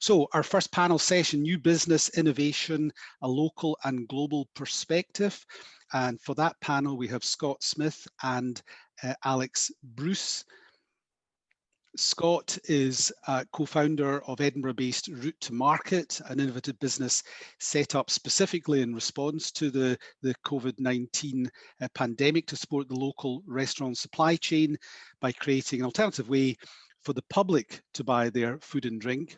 So our first panel session, New Business Innovation, a Local and Global Perspective. And for that panel, we have Scott Smith and Alex Bruce. Scott is co-founder of Edinburgh-based Route to Market, an innovative business set up specifically in response to the COVID-19 pandemic to support the local restaurant supply chain by creating an alternative way for the public to buy their food and drink.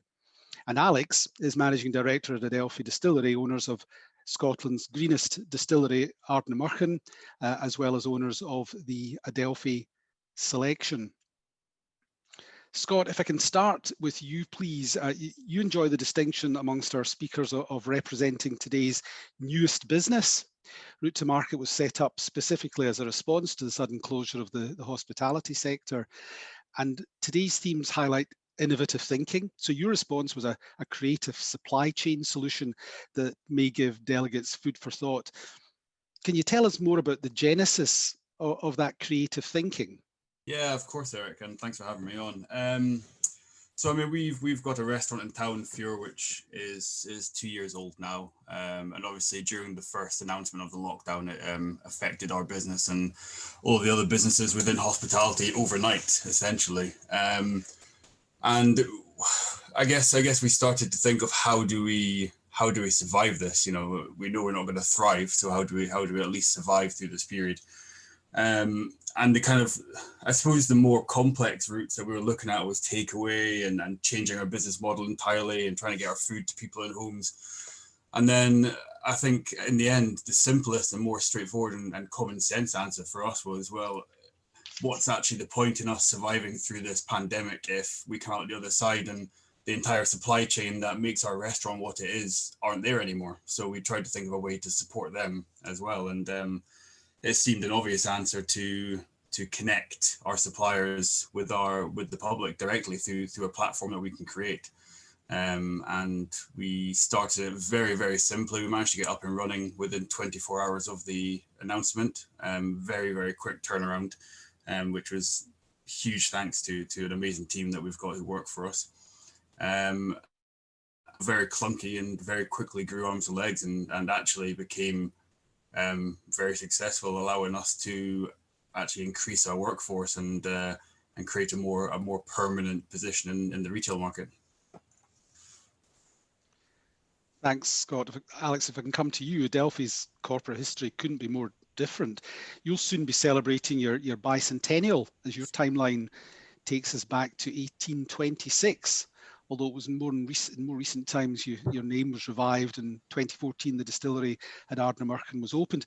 And Alex is managing director at Adelphi Distillery, owners of Scotland's greenest distillery, Ardnamurchan, as well as owners of the Adelphi Selection. Scott, if I can start with you, please. You enjoy the distinction amongst our speakers of representing today's newest business. Route to Market was set up specifically as a response to the sudden closure of the hospitality sector. And today's themes highlight innovative thinking. So your response was a creative supply chain solution that may give delegates food for thought. Can you tell us more about the genesis of that creative thinking? Yeah, of course, Eric, and thanks for having me on. So I mean, we've got a restaurant in town, Fure, which is 2 years old now, and obviously during the first announcement of the lockdown, it affected our business and all the other businesses within hospitality overnight, essentially. And I guess we started to think of how do we survive this? You know, we know we're not going to thrive, so how do we at least survive through this period? And the kind of, I suppose, the more complex routes that we were looking at was takeaway and changing our business model entirely and trying to get our food to people in homes. And then I think in the end, the simplest and more straightforward and common sense answer for us was, well, what's actually the point in us surviving through this pandemic if we come out the other side and the entire supply chain that makes our restaurant what it is aren't there anymore? So we tried to think of a way to support them as well. And it seemed an obvious answer to connect our suppliers with the public directly through a platform that we can create. And we started it very, very simply. We managed to get up and running within 24 hours of the announcement. Very, very quick turnaround, which was huge thanks to an amazing team that we've got who work for us. Very clunky and very quickly grew arms and legs and actually became very successful, allowing us to actually increase our workforce and create a more permanent position in the retail market. Thanks, Scott. Alex, if I can come to you, Adelphi's corporate history couldn't be more different. You'll soon be celebrating your bicentennial as your timeline takes us back to 1826. Although it was in more recent times, your name was revived. In 2014, the distillery at Ardnamurchan was opened.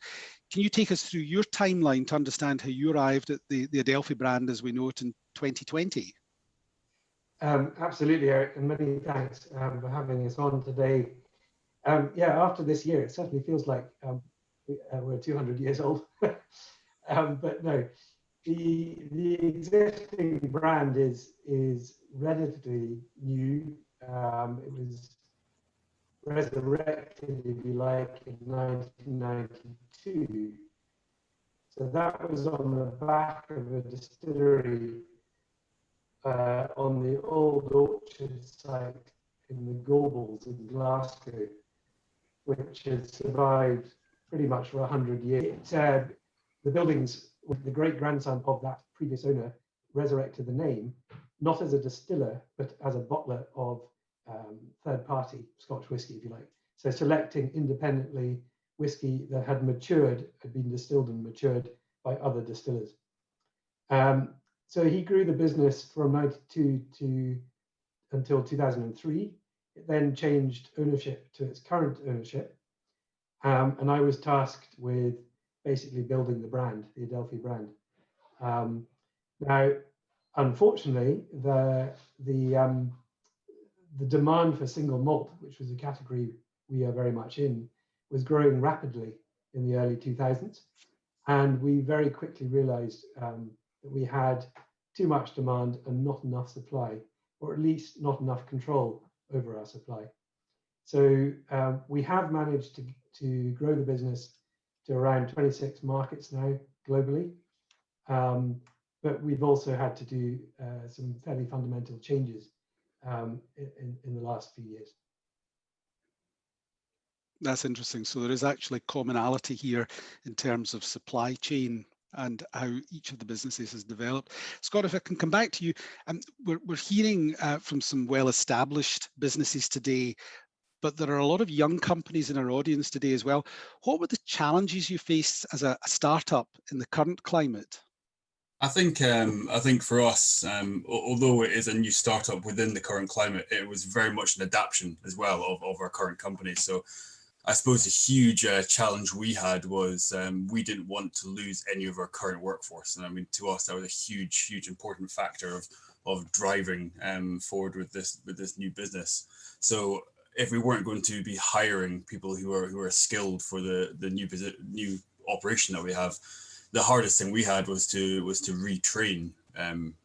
Can you take us through your timeline to understand how you arrived at the Adelphi brand as we know it in 2020? Absolutely, Eric, and many thanks for having us on today. Yeah, after this year, it certainly feels like we're 200 years old. But no, the existing brand is relatively new. It was resurrected, if you like, in 1992. So that was on the back of a distillery on the old orchard site in the Gorbals in Glasgow, which had survived pretty much for 100 years. The buildings, with the great-grandson of that previous owner, resurrected the name, not as a distiller, but as a bottler of third-party Scotch whisky, if you like. So selecting independently whisky that had been distilled and matured by other distillers. So he grew the business from 92 until 2003. It then changed ownership to its current ownership. And I was tasked with basically building the brand, the Adelphi brand. Now, unfortunately, the demand for single malt, which was a category we are very much in, was growing rapidly in the early 2000s. And we very quickly realized that we had too much demand and not enough supply, or at least not enough control over our supply. So we have managed to grow the business to around 26 markets now globally. But we've also had to do some fairly fundamental changes in the last few years. That's interesting. So there is actually commonality here in terms of supply chain and how each of the businesses has developed. Scott, if I can come back to you, we're hearing from some well-established businesses today, but there are a lot of young companies in our audience today as well. What were the challenges you faced as a startup in the current climate? I think for us, although it is a new startup within the current climate, it was very much an adaptation as well of our current company. So I suppose the huge challenge we had was we didn't want to lose any of our current workforce. And I mean, to us, that was a huge important factor of driving forward with this new business. So if we weren't going to be hiring people who are skilled for the new operation that we have, the hardest thing we had was to retrain.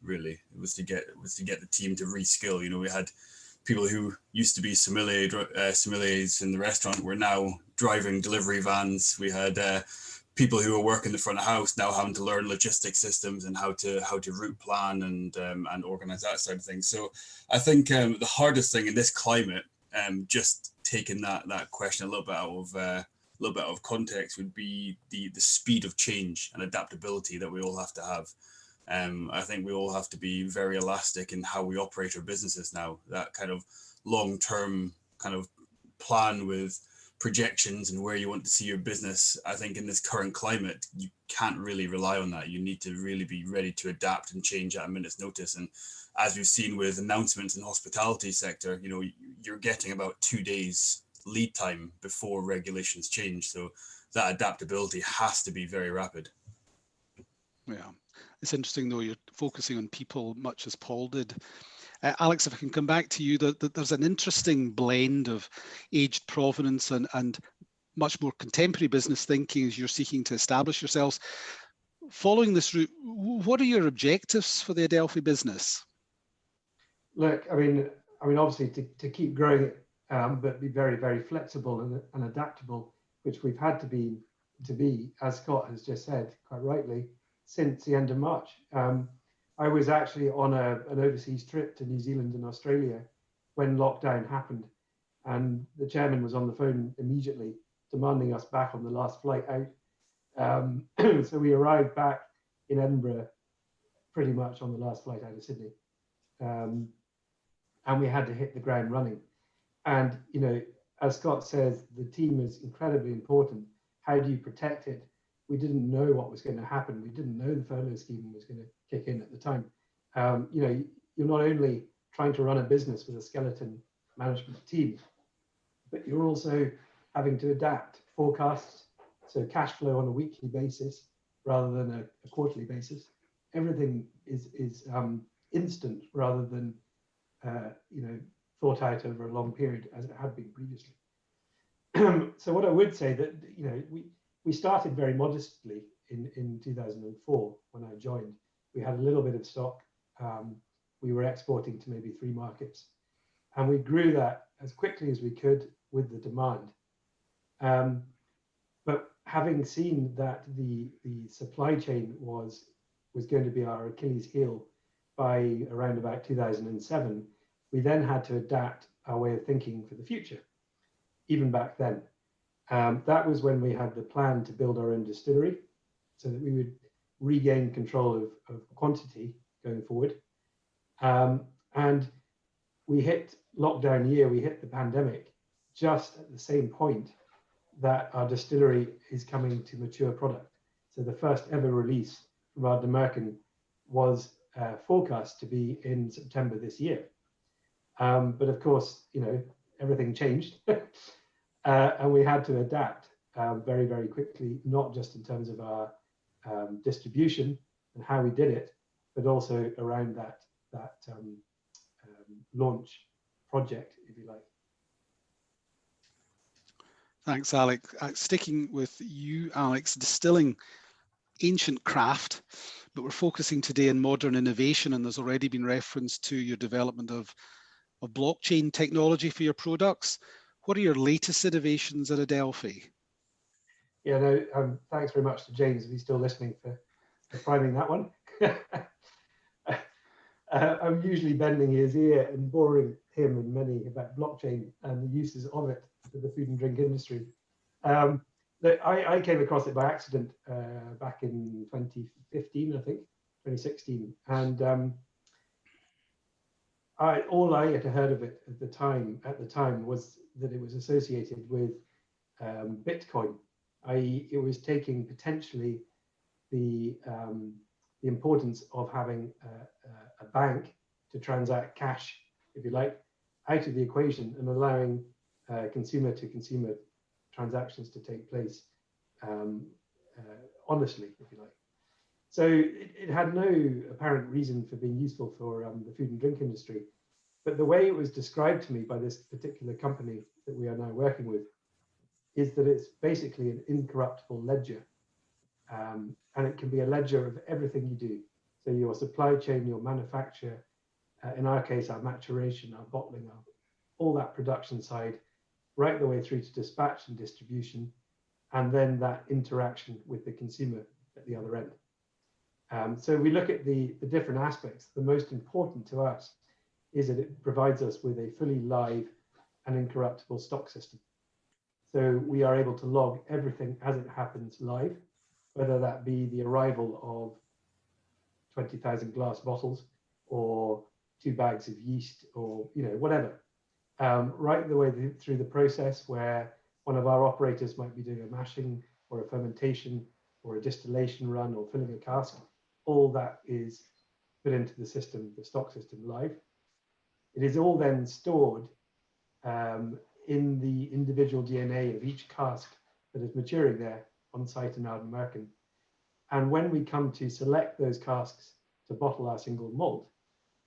Really, it was to get the team to reskill. You know, we had people who used to be sommeliers in the restaurant were now driving delivery vans. We had people who were working the front of house now having to learn logistic systems and how to route plan and organize that side of things. So I think the hardest thing in this climate, just taking that question a little bit out of context, would be the speed of change and adaptability that we all have to have. I think we all have to be very elastic in how we operate our businesses now. That kind of long-term kind of plan with projections and where you want to see your business, I think in this current climate, you can't really rely on that. You need to really be ready to adapt and change at a minute's notice. And as we've seen with announcements in the hospitality sector, you know, you're getting about 2 days lead time before regulations change. So that adaptability has to be very rapid. Yeah, it's interesting though, you're focusing on people much as Paul did. Alex, if I can come back to you, there's an interesting blend of aged provenance and much more contemporary business thinking as you're seeking to establish yourselves. Following this route, what are your objectives for the Adelphi business? Look, I mean, obviously to keep growing it, but be very flexible and adaptable, which we've had to be, as Scott has just said quite rightly, since the end of March. I was actually on an overseas trip to New Zealand and Australia when lockdown happened, and the chairman was on the phone immediately demanding us back on the last flight out. So we arrived back in Edinburgh pretty much on the last flight out of Sydney, and we had to hit the ground running. And you know, as Scott says, the team is incredibly important. How do you protect it? We didn't know what was going to happen. We didn't know the furlough scheme was going to kick in at the time. You know, you're not only trying to run a business with a skeleton management team, but you're also having to adapt forecasts, so cash flow on a weekly basis rather than a quarterly basis. Everything is instant rather than you know, thought out over a long period as it had been previously. So what I would say that, you know, we started very modestly in 2004 when I joined. We had a little bit of stock. We were exporting to maybe 3 markets, and we grew that as quickly as we could with the demand. But having seen that the supply chain was going to be our Achilles heel by around about 2007, we then had to adapt our way of thinking for the future, even back then. That was when we had the plan to build our own distillery so that we would regain control of quantity going forward. And we hit lockdown year, we hit the pandemic just at the same point that our distillery is coming to mature product. So the first ever release from our Demerken was forecast to be in September this year. But of course, you know, everything changed. And we had to adapt very quickly, not just in terms of our distribution and how we did it, but also around that launch project, if you like. Thanks, Alex. Sticking with you, Alex, distilling, ancient craft, but we're focusing today on modern innovation, and there's already been reference to your development of blockchain technology for your products. What are your latest innovations at Adelphi? Yeah, no, thanks very much to James, if he's still listening, for priming that one. I'm usually bending his ear and boring him and many about blockchain and the uses of it for the food and drink industry. I came across it by accident back in 2015, I think, 2016. And all I had heard of it at the time was that it was associated with Bitcoin, i.e. it was taking potentially the importance of having a bank to transact cash, if you like, out of the equation and allowing consumer-to-consumer transactions to take place honestly, if you like. So it had no apparent reason for being useful for the food and drink industry. But the way it was described to me by this particular company that we are now working with is that it's basically an incorruptible ledger. And it can be a ledger of everything you do. So your supply chain, your manufacture, in our case, our maturation, our bottling, all that production side, right the way through to dispatch and distribution, and then that interaction with the consumer at the other end. So we look at the different aspects. The most important to us is that it provides us with a fully live and incorruptible stock system. So we are able to log everything as it happens live, whether that be the arrival of 20,000 glass bottles or 2 bags of yeast or whatever, right the way through the process where one of our operators might be doing a mashing or a fermentation or a distillation run or filling a cask. All that is put into the system, the stock system, live. It is all then stored in the individual DNA of each cask that is maturing there on site in Ardnamurchan. And when we come to select those casks to bottle our single malt,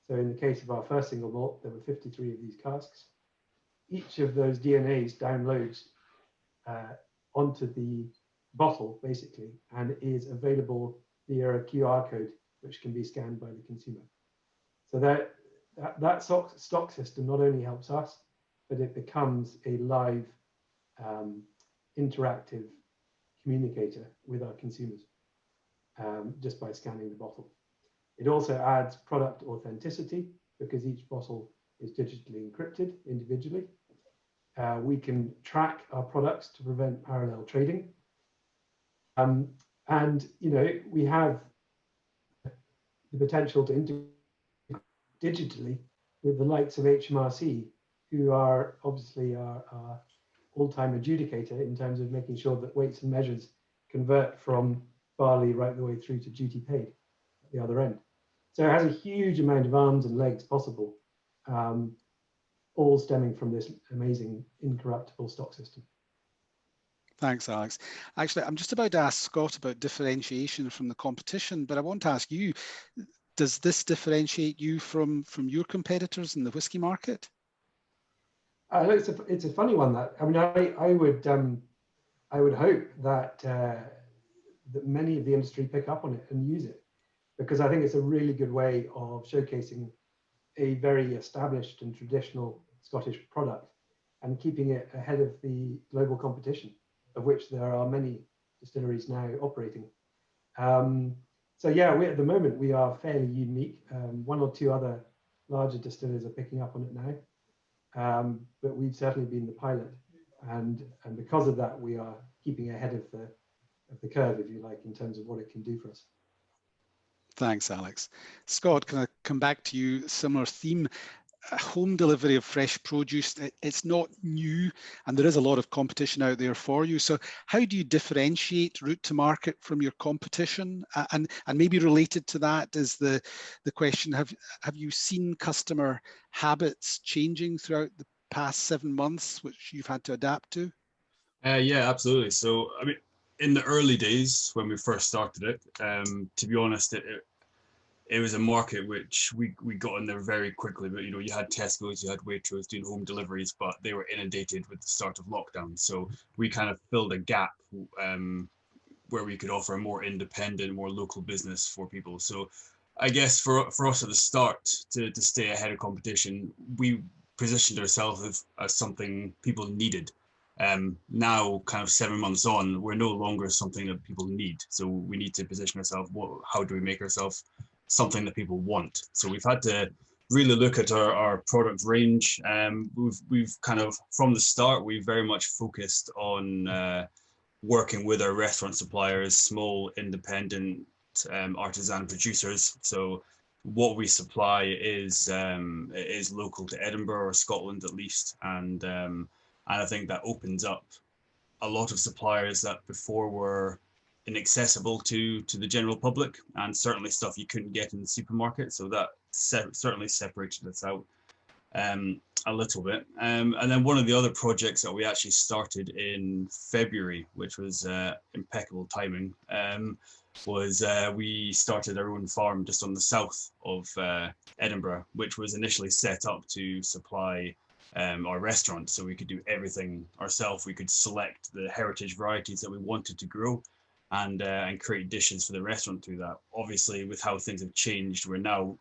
so in the case of our first single malt, there were 53 of these casks. Each of those DNAs downloads onto the bottle, basically, and is available via a QR code, which can be scanned by the consumer. So that stock system not only helps us, but it becomes a live, interactive communicator with our consumers just by scanning the bottle. It also adds product authenticity because each bottle is digitally encrypted individually. We can track our products to prevent parallel trading. And we have the potential to integrate digitally with the likes of HMRC, who are obviously our all-time adjudicator in terms of making sure that weights and measures convert from barley right the way through to duty paid at the other end. So it has a huge amount of arms and legs possible, all stemming from this amazing incorruptible stock system. Thanks, Alex. Actually, I'm just about to ask Scott about differentiation from the competition, but I want to ask you, does this differentiate you from your competitors in the whiskey market? It's a funny one. That I mean, I would hope that that many of the industry pick up on it and use it, because I think it's a really good way of showcasing a very established and traditional Scottish product and keeping it ahead of the global competition, of which there are many distilleries now operating. So yeah, at the moment we are fairly unique. One or two other larger distillers are picking up on it now, but we've certainly been the pilot, and because of that, we are keeping ahead of the curve, if you like, in terms of what it can do for us. Thanks, Alex. Scott, can I come back to you? Similar theme. Home delivery of fresh produce, it's not new, and there is a lot of competition out there for you. So how do you differentiate route to market from your competition? And maybe related to that is the question, have you seen customer habits changing throughout the past 7 months, which you've had to adapt to? Yeah, absolutely. So, I mean, in the early days when we first started it, to be honest, it was a market which we got in there very quickly. But you had Tesco's, you had Waitrose doing home deliveries, but they were inundated with the start of lockdown. So we kind of filled a gap where we could offer a more independent, more local business for people. So I guess for us at the start to stay ahead of competition, we positioned ourselves as something people needed. Now, kind of 7 months on, we're no longer something that people need. So we need to position ourselves. How do we make ourselves something that people want. So we've had to really look at our product range. We've kind of, from the start, we've very much focused on working with our restaurant suppliers, small independent artisan producers. So what we supply is local to Edinburgh or Scotland at least, and I think that opens up a lot of suppliers that before were inaccessible to the general public, and certainly stuff you couldn't get in the supermarket. So that certainly separated us out a little bit. And then one of the other projects that we actually started in February, which was impeccable timing, was we started our own farm just on the south of Edinburgh, which was initially set up to supply our restaurant, so we could do everything ourselves. We could select the heritage varieties that we wanted to grow and create dishes for the restaurant through that. Obviously, with how things have changed, we're now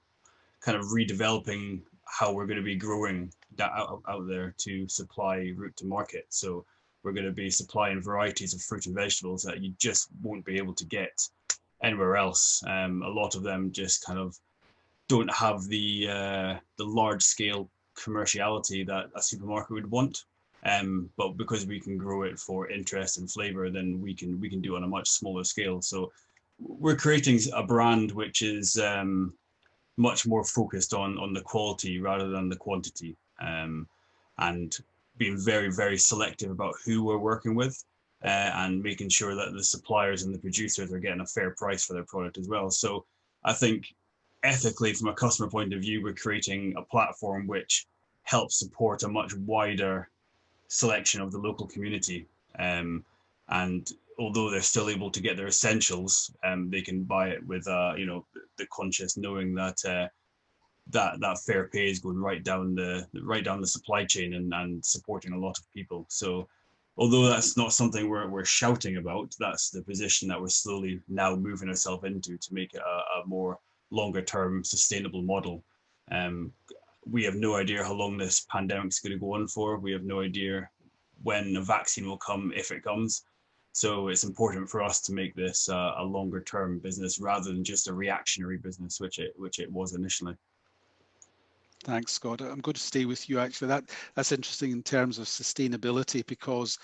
kind of redeveloping how we're going to be growing that out there to supply route to market. So we're going to be supplying varieties of fruit and vegetables that you just won't be able to get anywhere else. A lot of them just kind of don't have the large scale commerciality that a supermarket would want. But because we can grow it for interest and flavor, then we can do it on a much smaller scale. So we're creating a brand which is much more focused on the quality rather than the quantity, and being very, very selective about who we're working with, and making sure that the suppliers and the producers are getting a fair price for their product as well. So I think ethically, from a customer point of view, we're creating a platform which helps support a much wider selection of the local community. And although they're still able to get their essentials, they can buy it with the conscious knowing that that fair pay is going right down the supply chain and supporting a lot of people. So although that's not something we're shouting about, that's the position that we're slowly now moving ourselves into to make it a more longer term sustainable model. We have no idea how long this pandemic is going to go on for. We have no idea when a vaccine will come, if it comes. So it's important for us to make this a longer term business rather than just a reactionary business, which it was initially. Thanks, Scott. I'm going to stay with you actually. That's interesting in terms of sustainability, because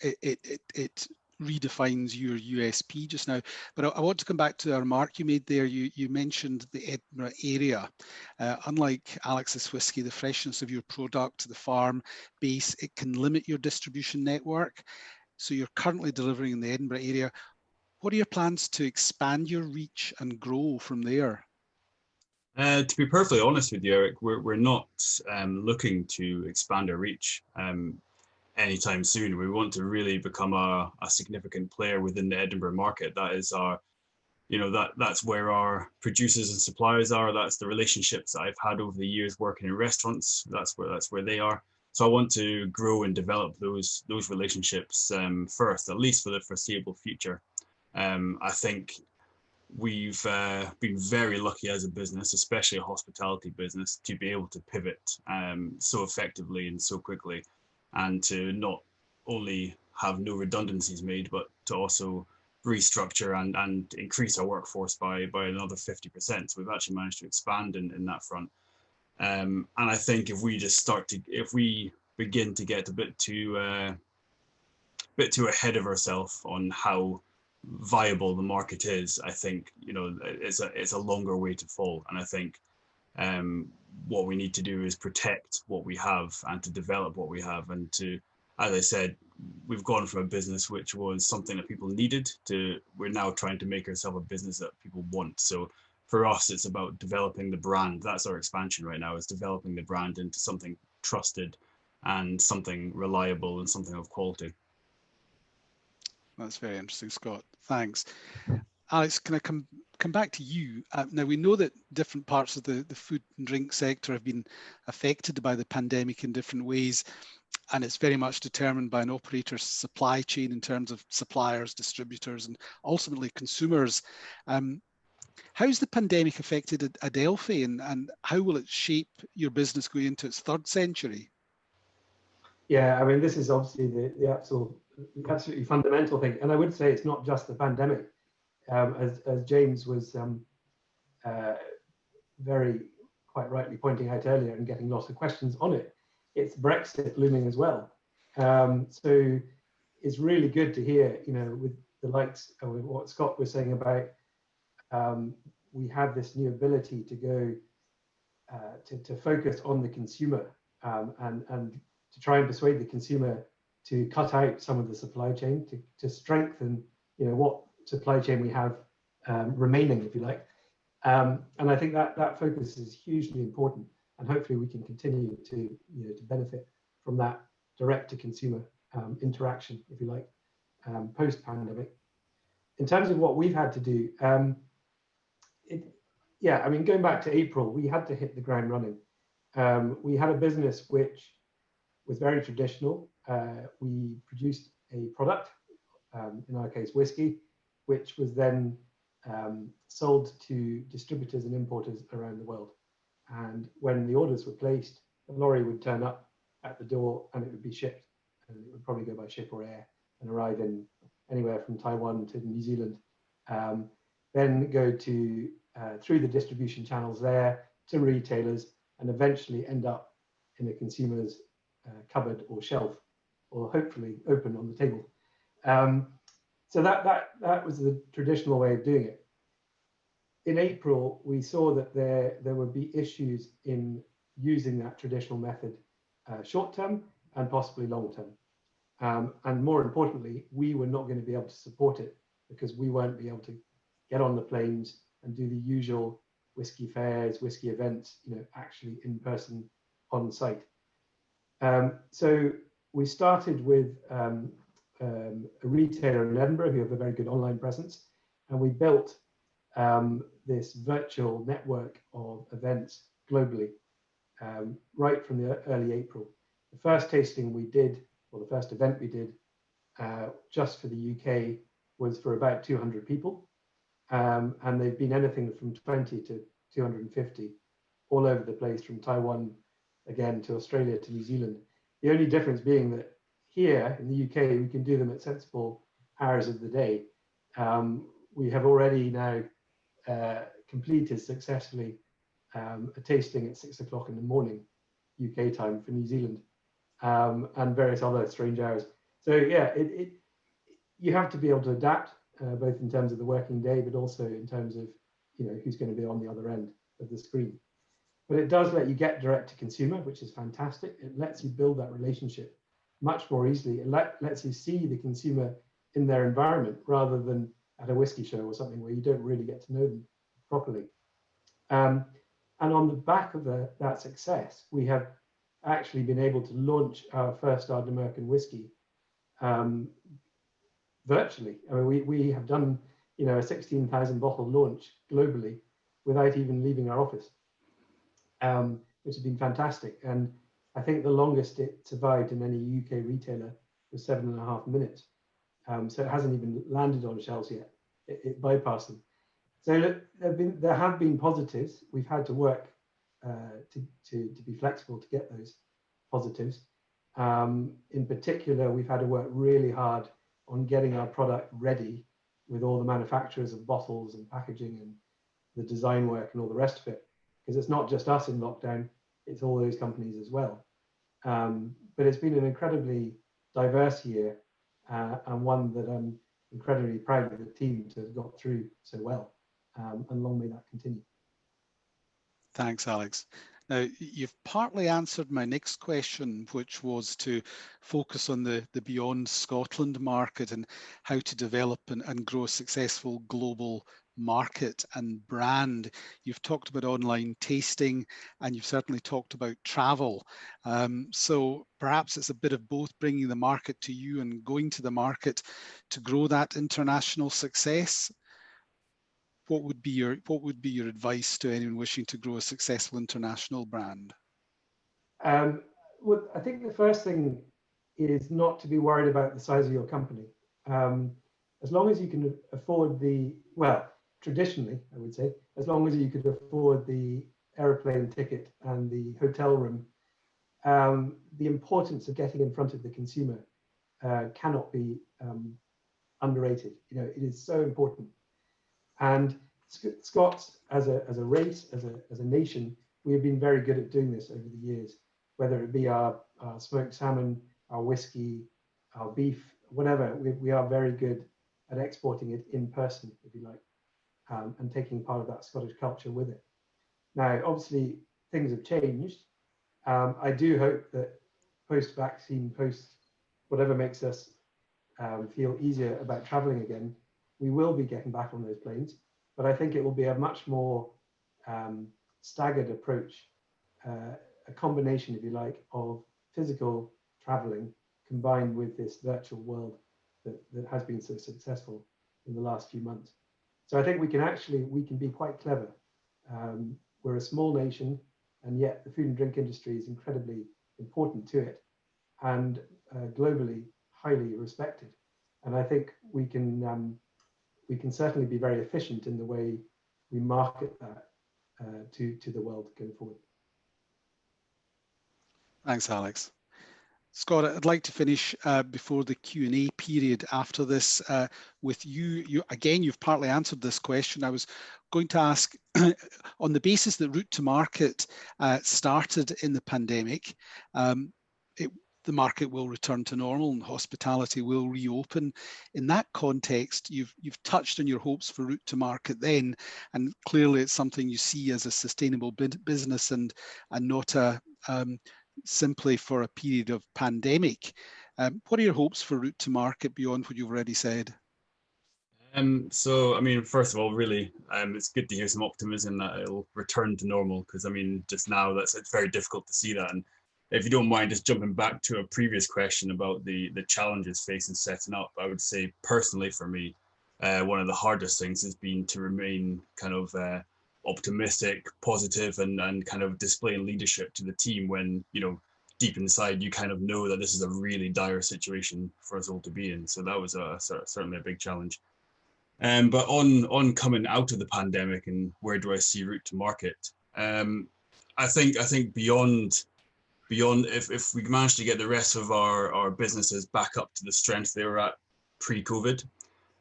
it redefines your USP just now. But I want to come back to a remark you made there. You mentioned the Edinburgh area. Unlike Alex's Whiskey, the freshness of your product, the farm base, it can limit your distribution network. So you're currently delivering in the Edinburgh area. What are your plans to expand your reach and grow from there? To be perfectly honest with you, Eric, we're not looking to expand our reach anytime soon. We want to really become a significant player within the Edinburgh market. That is our, that's where our producers and suppliers are. That's the relationships that I've had over the years working in restaurants. That's where they are. So I want to grow and develop those relationships first, at least for the foreseeable future. I think we've been very lucky as a business, especially a hospitality business, to be able to pivot so effectively and so quickly, and to not only have no redundancies made, but to also restructure and increase our workforce by another 50%. So we've actually managed to expand in that front. And I think if we begin to get a bit too ahead of ourselves on how viable the market is, I think it's a longer way to fall. And I think what we need to do is protect what we have and to develop what we have, and to, as I said, we've gone from a business which was something that people needed to we're now trying to make ourselves a business that people want. So for us, it's about developing the brand. That's our expansion right now, is developing the brand into something trusted and something reliable and something of quality. That's very interesting, Scott. Thanks. Alex, can I come back to you? Now, we know that different parts of the food and drink sector have been affected by the pandemic in different ways, and it's very much determined by an operator's supply chain in terms of suppliers, distributors, and ultimately consumers. How's the pandemic affected Adelphi, and how will it shape your business going into its third century? Yeah, I mean, this is obviously the absolutely fundamental thing. And I would say it's not just the pandemic. As James was very quite rightly pointing out earlier and getting lots of questions on it, it's Brexit looming as well. So it's really good to hear, with the likes of what Scott was saying about we have this new ability to go to focus on the consumer and to try and persuade the consumer to cut out some of the supply chain, to strengthen, what supply chain we have remaining, if you like. And I think that focus is hugely important, and hopefully we can continue to benefit from that direct to consumer interaction, if you like, post pandemic. In terms of what we've had to do, going back to April, we had to hit the ground running. We had a business which was very traditional. We produced a product, in our case, whiskey, which was then sold to distributors and importers around the world. And when the orders were placed, the lorry would turn up at the door and it would be shipped. And it would probably go by ship or air and arrive in anywhere from Taiwan to New Zealand. Then go to through the distribution channels there to retailers, and eventually end up in a consumer's cupboard or shelf, or hopefully open on the table. So that was the traditional way of doing it. In April, we saw that there would be issues in using that traditional method short term and possibly long term. And more importantly, we were not going to be able to support it because we won't be able to get on the planes and do the usual whiskey fairs, whiskey events, actually in person on site. So we started with a retailer in Edinburgh who have a very good online presence, and we built this virtual network of events globally right from the early April. The first tasting we did, or the first event we did, just for the UK, was for about 200 people. And they've been anything from 20 to 250 all over the place, from Taiwan again to Australia to New Zealand. The only difference being that here in the UK, we can do them at sensible hours of the day. We have already now completed successfully a tasting at 6 o'clock in the morning, UK time for New Zealand, and various other strange hours. So yeah, you have to be able to adapt, both in terms of the working day, but also in terms of who's going to be on the other end of the screen. But it does let you get direct to consumer, which is fantastic. It lets you build that relationship much more easily. It lets you see the consumer in their environment rather than at a whiskey show or something where you don't really get to know them properly. And on the back of that success, we have actually been able to launch our first Ardnamurchan whiskey virtually. I mean, we have done a 16,000 bottle launch globally without even leaving our office, which has been fantastic. And I think the longest it survived in any UK retailer was 7.5 minutes. So it hasn't even landed on shelves yet. It bypassed them. So there have been positives. We've had to work to be flexible to get those positives. In particular, we've had to work really hard on getting our product ready with all the manufacturers of bottles and packaging and the design work and all the rest of it, because it's not just us in lockdown, it's all those companies as well. But it's been an incredibly diverse year, and one that I'm incredibly proud of the team to have got through so well, and long may that continue. Thanks, Alex. Now, you've partly answered my next question, which was to focus on the beyond Scotland market and how to develop and grow a successful global market and brand. You've talked about online tasting, and you've certainly talked about travel. So perhaps it's a bit of both, bringing the market to you and going to the market to grow that international success. What would be your advice to anyone wishing to grow a successful international brand? Well, I think the first thing is not to be worried about the size of your company. As long as you can afford traditionally, I would say, as long as you could afford the aeroplane ticket and the hotel room, the importance of getting in front of the consumer cannot be underrated. It is so important. And Scots, as a race, as a nation, we have been very good at doing this over the years, whether it be our smoked salmon, our whiskey, our beef, whatever. We are very good at exporting it in person, if you like, and taking part of that Scottish culture with it. Now, obviously, things have changed. I do hope that post-vaccine, post whatever makes us feel easier about traveling again, we will be getting back on those planes. But I think it will be a much more staggered approach, a combination, if you like, of physical traveling combined with this virtual world that has been so successful in the last few months. So I think we can be quite clever. We're a small nation, and yet the food and drink industry is incredibly important to it, and globally highly respected. And I think we can certainly be very efficient in the way we market that to the world going forward. Thanks, Alex. Scott, I'd like to finish before the Q&A period after this with you. Again, you've partly answered this question. I was going to ask, on the basis that route to market started in the pandemic, the market will return to normal and hospitality will reopen. In that context, you've touched on your hopes for route to market then, and clearly it's something you see as a sustainable business and not a simply for a period of pandemic. What are your hopes for route to market beyond what you've already said? So, I mean, first of all, really, it's good to hear some optimism that it'll return to normal, because, I mean, just now it's very difficult to see that. And if you don't mind just jumping back to a previous question about the challenges facing setting up, I would say personally for me, one of the hardest things has been to remain kind of optimistic, positive, and kind of displaying leadership to the team when, you know, deep inside you kind of know that this is a really dire situation for us all to be in. So that was certainly a big challenge. But on coming out of the pandemic and where do I see route to market? I think beyond if we manage to get the rest of our businesses back up to the strength they were at pre-COVID,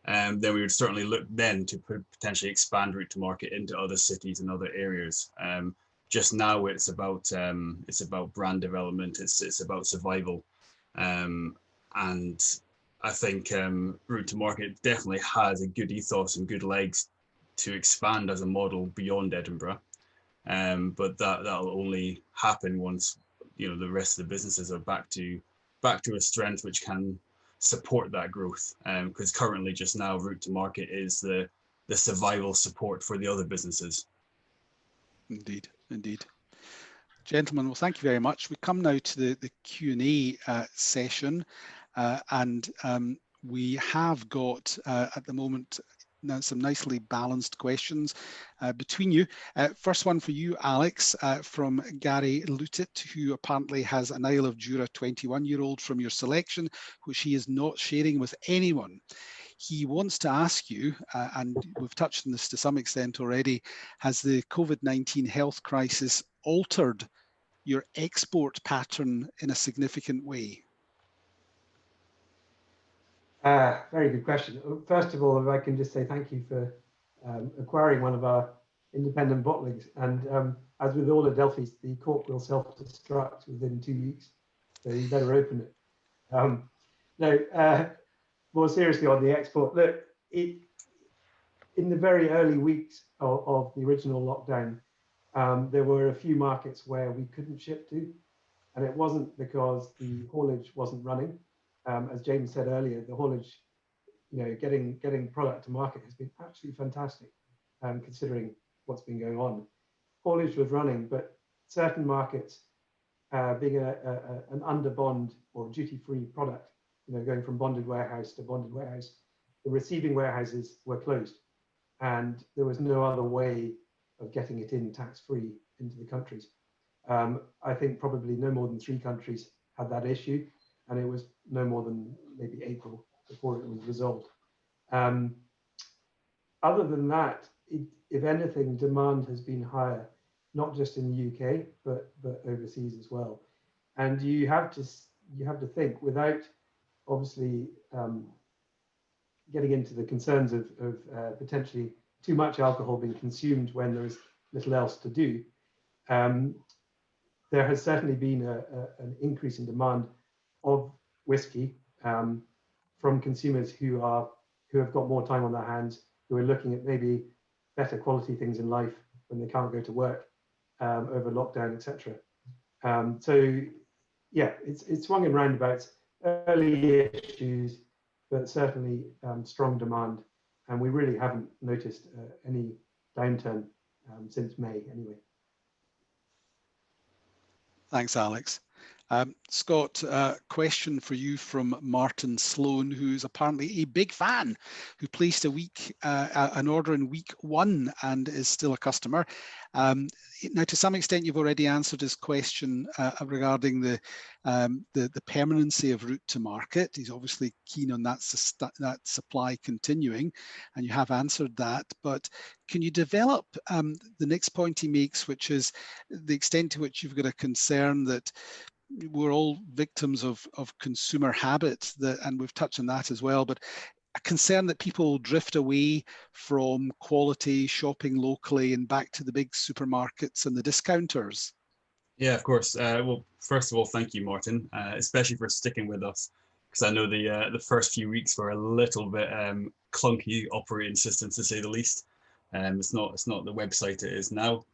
then we would certainly look then to potentially expand route to market into other cities and other areas. Just now it's about brand development, it's about survival, and I think route to market definitely has a good ethos and good legs to expand as a model beyond Edinburgh, but that'll only happen once, you know, the rest of the businesses are back to a strength which can support that growth, because currently just now route to market is the survival support for the other businesses. Indeed. Gentlemen, well, thank you very much. We come now to the Q&A session, and we have got at the moment now some nicely balanced questions between you. First one for you, Alex, from Gary Lutit, who apparently has an Isle of Jura 21-year-old from your selection, which he is not sharing with anyone. He wants to ask you, and we've touched on this to some extent already, has the COVID-19 health crisis altered your export pattern in a significant way? Very good question. First of all, if I can just say thank you for acquiring one of our independent bottlings. And as with all Adelphis, the cork will self-destruct within 2 weeks, so you better open it. No, more seriously on the export, look, in the very early weeks of the original lockdown, there were a few markets where we couldn't ship to, and it wasn't because the haulage wasn't running. As James said earlier, the haulage, you know, getting product to market has been absolutely fantastic, considering what's been going on. Haulage was running, but certain markets, being an under bond or duty-free product, you know, going from bonded warehouse to bonded warehouse, the receiving warehouses were closed, and there was no other way of getting it in tax-free into the countries. I think probably no more than 3 countries had that issue, and it was no more than maybe April before it was resolved. Other than that, if anything, demand has been higher, not just in the UK, but overseas as well. And you have to think, without obviously getting into the concerns of potentially too much alcohol being consumed when there is little else to do, there has certainly been an increase in demand of whiskey from consumers who have got more time on their hands, who are looking at maybe better quality things in life when they can't go to work over lockdown, etc. So yeah, it's swung in roundabouts, early issues, but certainly strong demand, and we really haven't noticed any downturn since May anyway. Thanks, Alex. Scott, question for you from Martin Sloan, who's apparently a big fan, who placed an order in week 1 and is still a customer. Now, to some extent, you've already answered his question regarding the permanency of route to market. He's obviously keen on that supply continuing, and you have answered that. But can you develop the next point he makes, which is the extent to which you've got a concern that we're all victims of consumer habits, and we've touched on that as well, but a concern that people drift away from quality shopping locally and back to the big supermarkets and the discounters? Yeah, of course. Well, first of all, thank you, Martin, especially for sticking with us, because I know the first few weeks were a little bit clunky operating systems, to say the least. It's not the website it is now.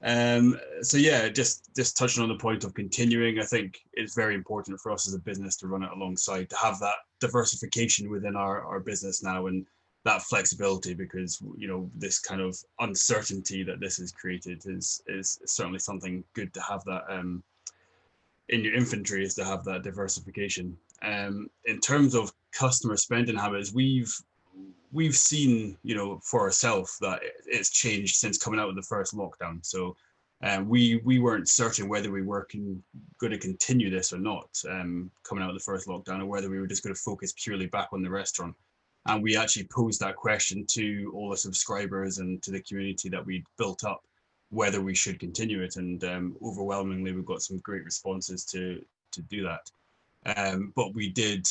So yeah, just touching on the point of continuing, I think it's very important for us as a business to run it alongside, to have that diversification within our business now, and that flexibility, because this kind of uncertainty that this has created is certainly something good to have that in your inventory, is to have that diversification. In terms of customer spending habits, we've seen, for ourselves, that it's changed since coming out of the first lockdown. So we weren't certain whether we were going to continue this or not coming out of the first lockdown, or whether we were just going to focus purely back on the restaurant. And we actually posed that question to all the subscribers and to the community that we built up, whether we should continue it. And overwhelmingly, we've got some great responses to do that. But we did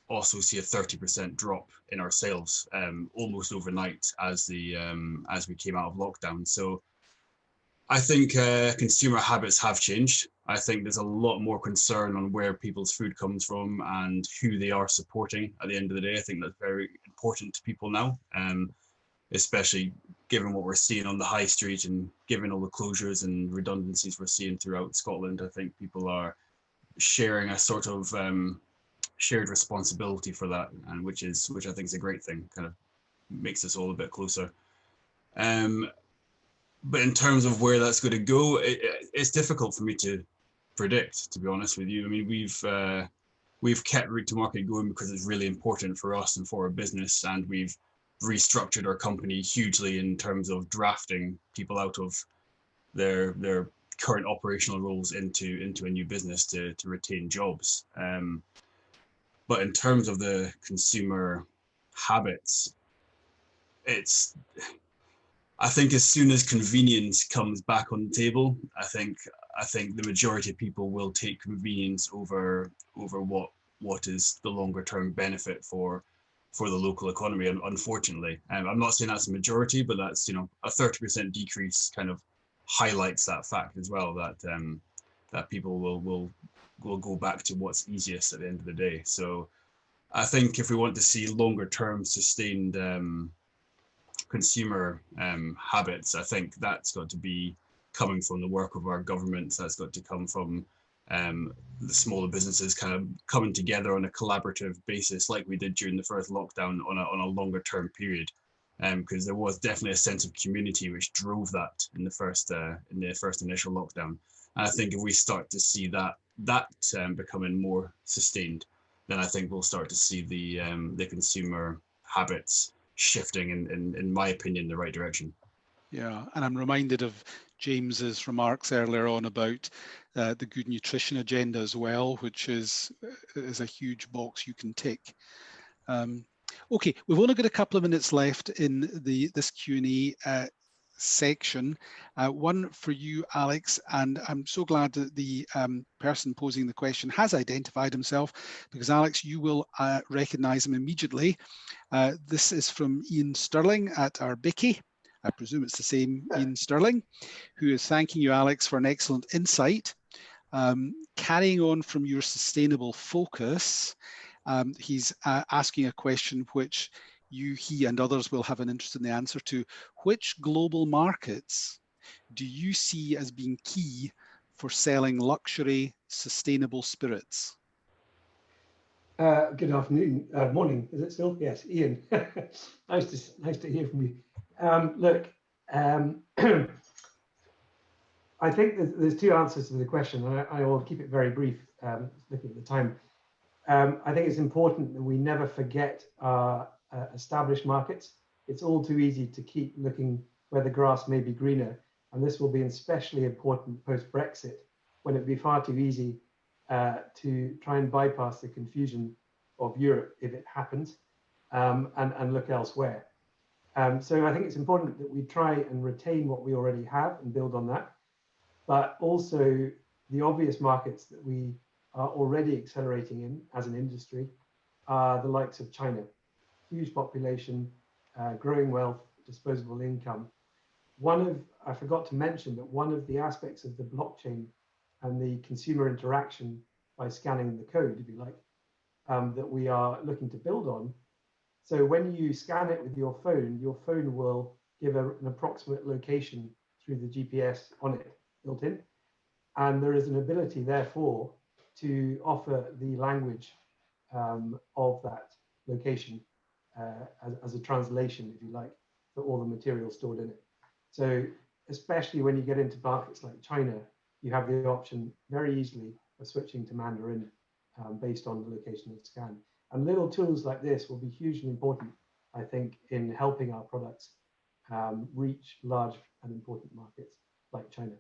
also see a 30% drop in our sales almost overnight as we came out of lockdown. So I think consumer habits have changed. I think there's a lot more concern on where people's food comes from and who they are supporting at the end of the day. I think that's very important to people now, especially given what we're seeing on the high street and given all the closures and redundancies we're seeing throughout Scotland. I think people are sharing a sort of shared responsibility for that, and which I think is a great thing. Kind of makes us all a bit closer. But in terms of where that's going to go, it's difficult for me to predict, to be honest with you. I mean, we've kept route to market going because it's really important for us and for our business, and we've restructured our company hugely in terms of drafting people out of their current operational roles into a new business to retain jobs. But in terms of the consumer habits, I think as soon as convenience comes back on the table, I think the majority of people will take convenience over what is the longer term benefit for the local economy. Unfortunately, I'm not saying that's a majority, but that's a 30% decrease kind of highlights that fact as well, that people will go back to what's easiest at the end of the day. So I think if we want to see longer term sustained consumer habits, I think that's got to be coming from the work of our governments. That's got to come from the smaller businesses kind of coming together on a collaborative basis, like we did during the first lockdown, on a longer term period, because there was definitely a sense of community which drove that in the first initial lockdown. And I think if we start to see that becoming more sustained, then I think we'll start to see the consumer habits shifting in my opinion, the right direction. Yeah, and I'm reminded of James's remarks earlier on about the good nutrition agenda as well, which is a huge box you can tick. Okay, we've only got a couple of minutes left in this Q&A. section. One for you, Alex, and I'm so glad that the person posing the question has identified himself, because Alex, you will recognise him immediately. This is from Ian Sterling at Arbiki. I presume it's the same Ian Sterling, who is thanking you, Alex, for an excellent insight. Carrying on from your sustainable focus, he's asking a question which he and others will have an interest in the answer to. Which global markets do you see as being key for selling luxury, sustainable spirits? Good afternoon, morning. Is it still? Yes, Ian. nice to hear from you. Look, I think there's two answers to the question, and I will keep it very brief, looking at the time. I think it's important that we never forget our established markets. It's all too easy to keep looking where the grass may be greener, and this will be especially important post-Brexit, when it'd be far too easy to try and bypass the confusion of Europe if it happens, and look elsewhere. So I think it's important that we try and retain what we already have and build on that, but also the obvious markets that we are already accelerating in as an industry are the likes of China. Huge population, growing wealth, disposable income. I forgot to mention that one of the aspects of the blockchain and the consumer interaction by scanning the code, if you like, that we are looking to build on. So when you scan it with your phone will give an approximate location through the GPS on it built in. And there is an ability, therefore, to offer the language of that location as a translation, if you like, for all the material stored in it. So especially when you get into markets like China, you have the option very easily of switching to Mandarin based on the location of the scan. And little tools like this will be hugely important, I think, in helping our products reach large and important markets like China.